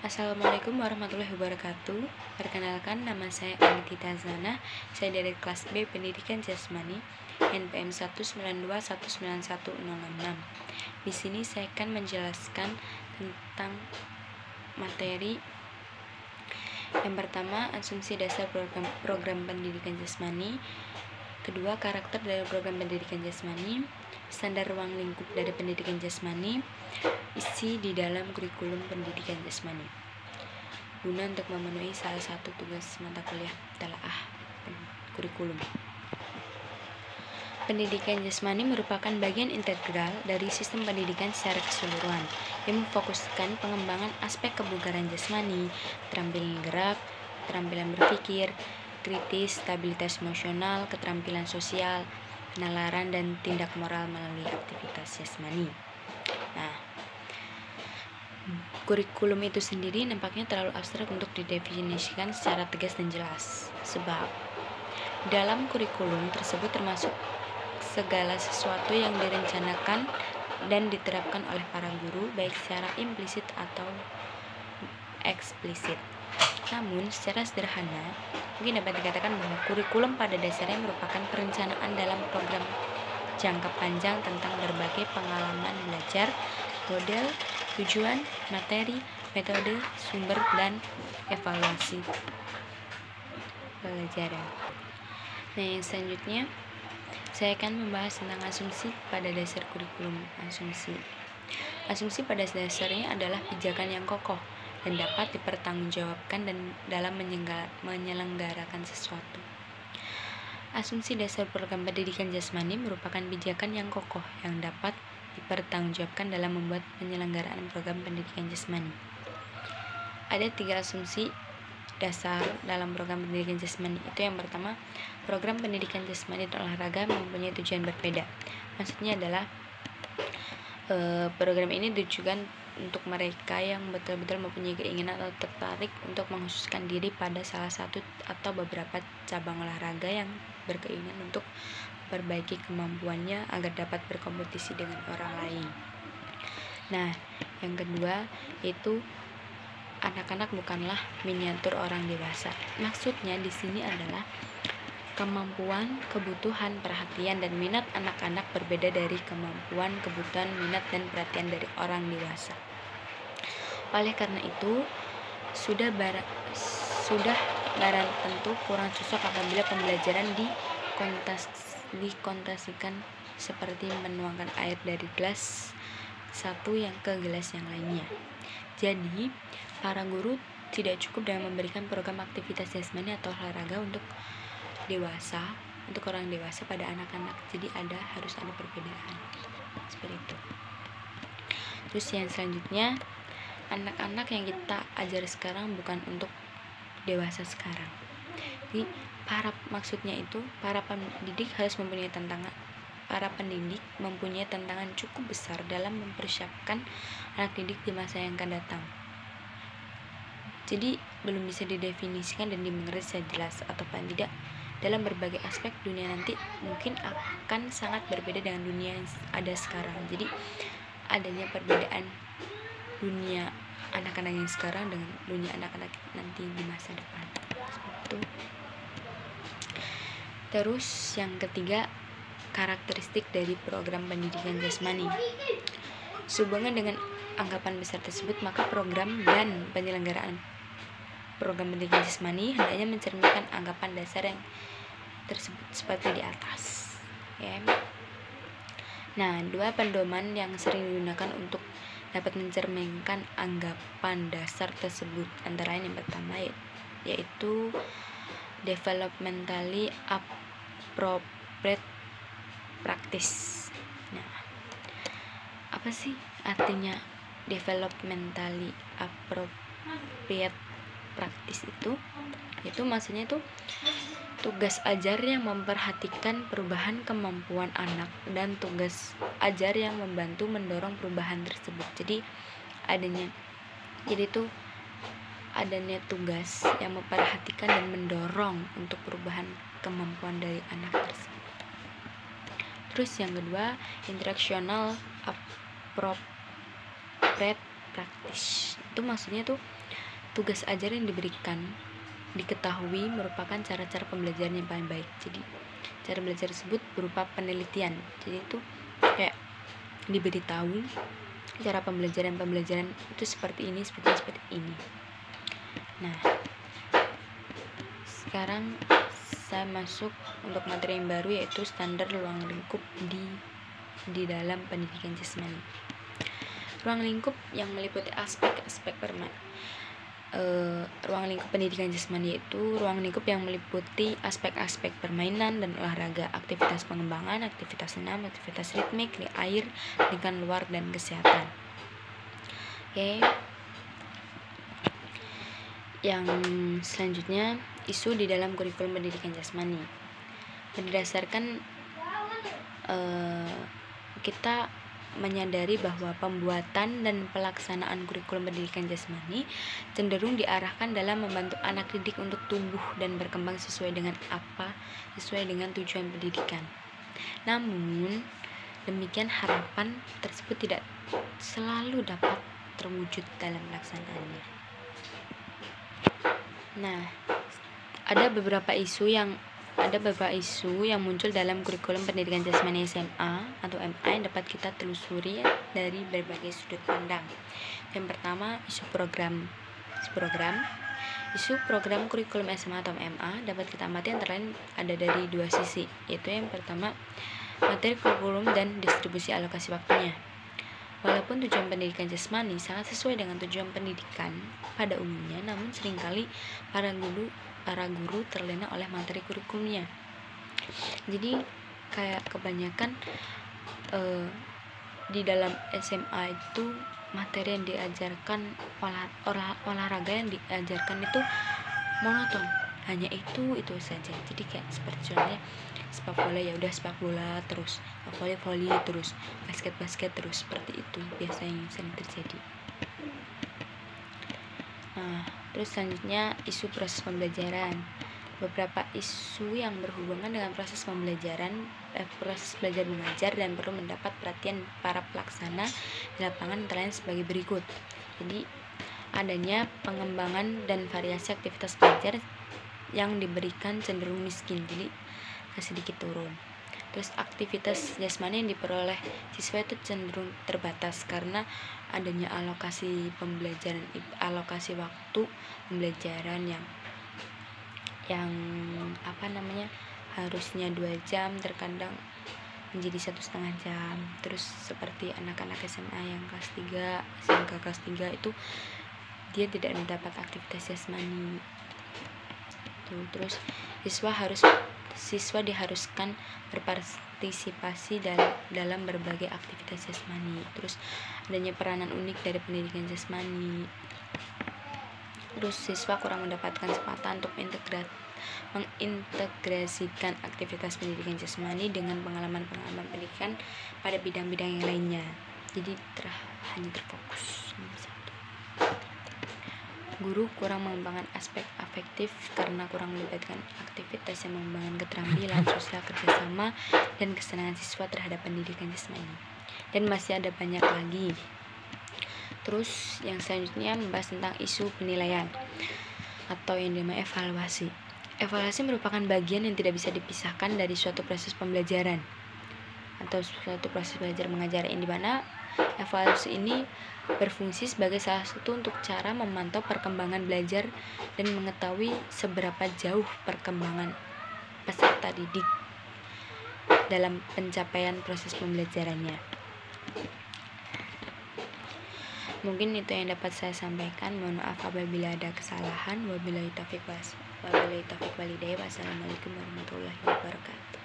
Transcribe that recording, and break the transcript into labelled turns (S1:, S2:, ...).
S1: Assalamualaikum warahmatullahi wabarakatuh. Perkenalkan, nama saya Anitita Zana. Saya dari kelas B Pendidikan Jasmani, NPM 192191066. Di sini saya akan menjelaskan tentang materi yang pertama, asumsi dasar program pendidikan jasmani. Kedua, karakter dari program pendidikan jasmani. Standar ruang lingkup dari pendidikan jasmani. Isi di dalam kurikulum pendidikan jasmani. Guna untuk memenuhi salah satu tugas mata kuliah telaah kurikulum. Pendidikan jasmani merupakan bagian integral dari sistem pendidikan secara keseluruhan yang memfokuskan pengembangan aspek kebugaran jasmani, keterampilan gerak, keterampilan berpikir, kritis, stabilitas emosional, keterampilan sosial, penalaran, dan tindak moral melalui aktivitas jasmani. Nah, kurikulum itu sendiri nampaknya terlalu abstrak untuk didefinisikan secara tegas dan jelas, sebab dalam kurikulum tersebut termasuk segala sesuatu yang direncanakan dan diterapkan oleh para guru, baik secara implisit atau eksplisit. Namun, secara sederhana, mungkin dapat dikatakan bahwa kurikulum pada dasarnya merupakan perencanaan dalam program jangka panjang tentang berbagai pengalaman belajar, model, tujuan, materi, metode, sumber, dan evaluasi pelajaran. Nah, yang selanjutnya saya akan membahas tentang asumsi pada dasar kurikulum. Asumsi pada dasarnya adalah pijakan yang kokoh dan dapat dipertanggungjawabkan dan dalam menyelenggarakan sesuatu. Asumsi dasar program pendidikan jasmani merupakan pijakan yang kokoh yang dapat dipertanggungjawabkan dalam membuat penyelenggaraan program pendidikan jasmani. Ada 3 asumsi dasar dalam program pendidikan jasmani. Itu yang pertama, program pendidikan jasmani dan olahraga mempunyai tujuan berbeda. Maksudnya adalah program ini ditujukan untuk mereka yang betul-betul mempunyai keinginan atau tertarik untuk mengkhususkan diri pada salah satu atau beberapa cabang olahraga yang berkeinginan untuk memperbaiki kemampuannya agar dapat berkompetisi dengan orang lain. Nah, yang kedua yaitu anak-anak bukanlah miniatur orang dewasa. Maksudnya di sini adalah kemampuan, kebutuhan, perhatian, dan minat anak-anak berbeda dari kemampuan, kebutuhan, minat, dan perhatian dari orang dewasa. Oleh karena itu, sudah barang tentu kurang cocok apabila pembelajaran dikontasikan seperti menuangkan air dari gelas satu yang ke gelas yang lainnya. Jadi, para guru tidak cukup dengan memberikan program aktivitas jasmani atau olahraga untuk orang dewasa pada anak-anak. Jadi harus ada perbedaan seperti itu. Terus yang selanjutnya, anak-anak yang kita ajar sekarang bukan untuk dewasa sekarang. Jadi para pendidik mempunyai tantangan cukup besar dalam mempersiapkan anak didik di masa yang akan datang. Jadi belum bisa didefinisikan dan dimengerti secara jelas atau tidak dalam berbagai aspek. Dunia nanti mungkin akan sangat berbeda dengan dunia yang ada sekarang. Jadi adanya perbedaan dunia anak-anak yang sekarang dengan dunia anak-anak nanti di masa depan. Itu. Terus yang ketiga, karakteristik dari program pendidikan jasmani. Sehubungan dengan anggapan besar tersebut, maka program dan penyelenggaraan program pendidikan jasmani hendaknya mencerminkan anggapan dasar yang tersebut seperti di atas. Ya. Nah, 2 pedoman yang sering digunakan untuk dapat mencerminkan anggapan dasar tersebut antara lain yang pertama yaitu developmentally appropriate practice. Nah, apa sih artinya developmentally appropriate practice itu? Itu maksudnya itu tugas ajar yang memperhatikan perubahan kemampuan anak dan tugas ajar yang membantu mendorong perubahan tersebut. Jadi adanya tugas yang memperhatikan dan mendorong untuk perubahan kemampuan dari anak tersebut. Terus yang kedua, instructional appropriate praktis. Itu maksudnya tuh tugas ajar yang diketahui merupakan cara-cara pembelajaran yang paling baik. Jadi cara belajar tersebut berupa penelitian. Jadi itu kayak diberitahu cara pembelajaran itu seperti ini. Nah, sekarang saya masuk untuk materi yang baru, yaitu standar ruang lingkup di dalam pendidikan jasmani. Ruang lingkup yang meliputi aspek-aspek ruang lingkup pendidikan jasmani yaitu ruang lingkup yang meliputi aspek-aspek permainan dan olahraga, aktivitas pengembangan, aktivitas senam, aktivitas ritmik, air, lingkungan luar, dan kesehatan. Oke. Yang selanjutnya, isu di dalam kurikulum pendidikan jasmani. Berdasarkan kita menyadari bahwa pembuatan dan pelaksanaan kurikulum pendidikan jasmani cenderung diarahkan dalam membantu anak didik untuk tumbuh dan berkembang sesuai dengan tujuan pendidikan. Namun, demikian harapan tersebut tidak selalu dapat terwujud dalam pelaksanaannya. Nah, ada beberapa isu yang muncul dalam kurikulum pendidikan jasmani SMA atau MA yang dapat kita telusuri dari berbagai sudut pandang. Yang pertama, isu program kurikulum SMA atau MA dapat kita amati antara lain ada dari dua sisi, yaitu yang pertama, materi kurikulum dan distribusi alokasi waktunya. Walaupun tujuan pendidikan jasmani sangat sesuai dengan tujuan pendidikan pada umumnya, namun seringkali para guru terlena oleh materi kurikulumnya. Jadi kayak kebanyakan di dalam SMA itu materi yang diajarkan, olahraga yang diajarkan itu monoton, hanya itu saja. Jadi kayak seperti contohnya sepak bola, ya udah sepak bola terus, volley terus, basket terus, seperti itu biasanya yang sering terjadi. Nah, terus selanjutnya isu proses pembelajaran. Beberapa isu yang berhubungan dengan proses pembelajaran, proses belajar mengajar dan perlu mendapat perhatian para pelaksana di lapangan antara lain sebagai berikut. Jadi adanya pengembangan dan variasi aktivitas belajar yang diberikan cenderung miskin, jadi sedikit turun. Terus aktivitas jasmani yang diperoleh siswa itu cenderung terbatas karena adanya alokasi waktu pembelajaran yang harusnya 2 jam terkadang menjadi 1,5 jam. Terus seperti anak-anak SMA yang kelas 3, SMK kelas 3 itu dia tidak mendapat aktivitas jasmani. Terus siswa diharuskan berpartisipasi dalam berbagai aktivitas jasmani. Terus adanya peranan unik dari pendidikan jasmani. Terus siswa kurang mendapatkan kesempatan untuk mengintegrasikan aktivitas pendidikan jasmani dengan pengalaman-pengalaman pendidikan pada bidang-bidang yang lainnya. Jadi hanya terfokus sama satu. Guru kurang mengembangkan aspek afektif karena kurang melibatkan aktivitas yang mengembangkan keterampilan sosial, kerjasama, dan kesenangan siswa terhadap pendidikan jasmani. Dan masih ada banyak lagi. Terus yang selanjutnya membahas tentang isu penilaian atau yang dinamai evaluasi. Evaluasi merupakan bagian yang tidak bisa dipisahkan dari suatu proses pembelajaran atau suatu proses belajar mengajar, yang dimana evaluasi ini berfungsi sebagai salah satu untuk cara memantau perkembangan belajar dan mengetahui seberapa jauh perkembangan peserta didik dalam pencapaian proses pembelajarannya. Mungkin itu yang dapat saya sampaikan. Mohon maaf apabila ada kesalahan. Wabillahi taufiq walhidayah. Wassalamualaikum warahmatullahi wabarakatuh.